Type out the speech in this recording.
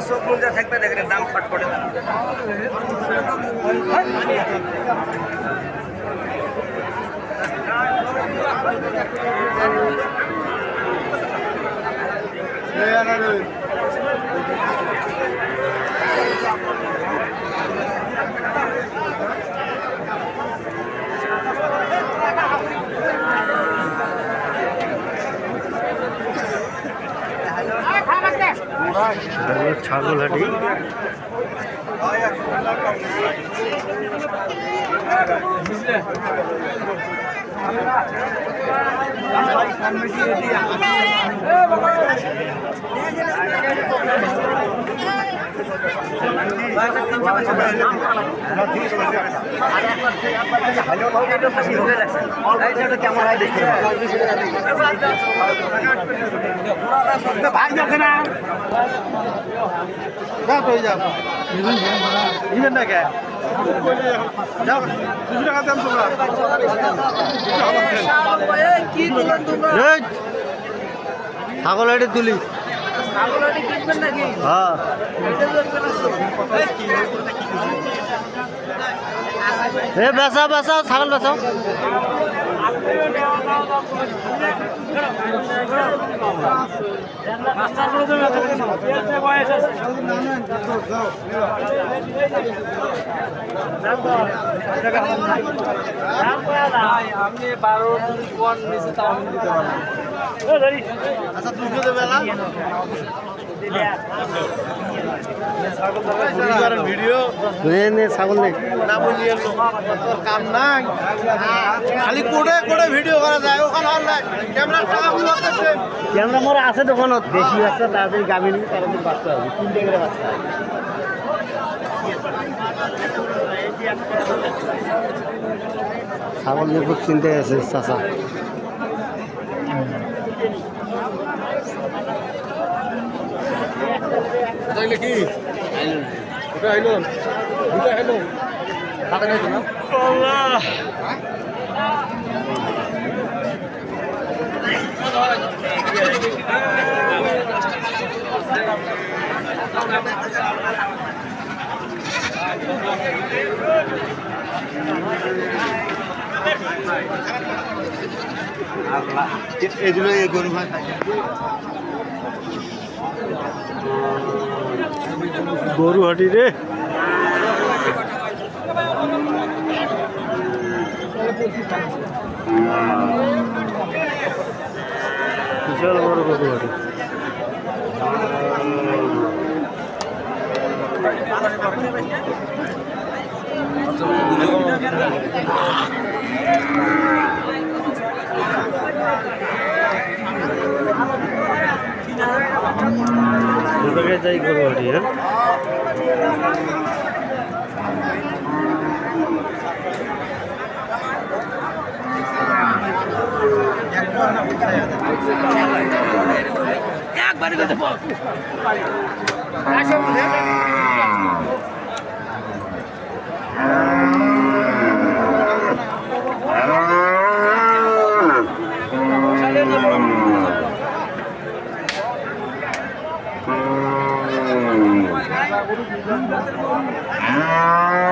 চোখ মুজা থাকবে দেখেন দাম ফট করে ছাগলহাটি কেমন হয় দেখি ভাই যাচ্ছে না ছাগলহাটি তুলি হ্যাঁ বেচা বেচা ছাগল বেচাও আপনি 12 কোন নিচে তাও আমি দিতে পারবো আচ্ছা তুই যদি বেলা ভিডিও ছাগল নেই না বলিয়ে তোর কাম নাই খালি কোডে কোডে ভিডিও করা যায় ওখানে অনলাইন ক্যামেরা টাকা লাগতেছে ক্যামেরা মোর আছে দোকানত বেশি বাচ্চা তাড়াতাড়ি গাবি নিবি তাড়াতাড়ি বাচ্চা হবে 3 করে বাচ্চা ছাগল নিয়ে খুব চিন্তায় আছে চাচা কি ওটা আইলো দুটো আইলো টাকা নাই তো না আল্লাহ এগুলো এই গরু ভাই গরুহাটি রে বিশাল বড় গরুহাটি যাই গরুহাটি হ্যাঁ একবারই করতে পারো Ah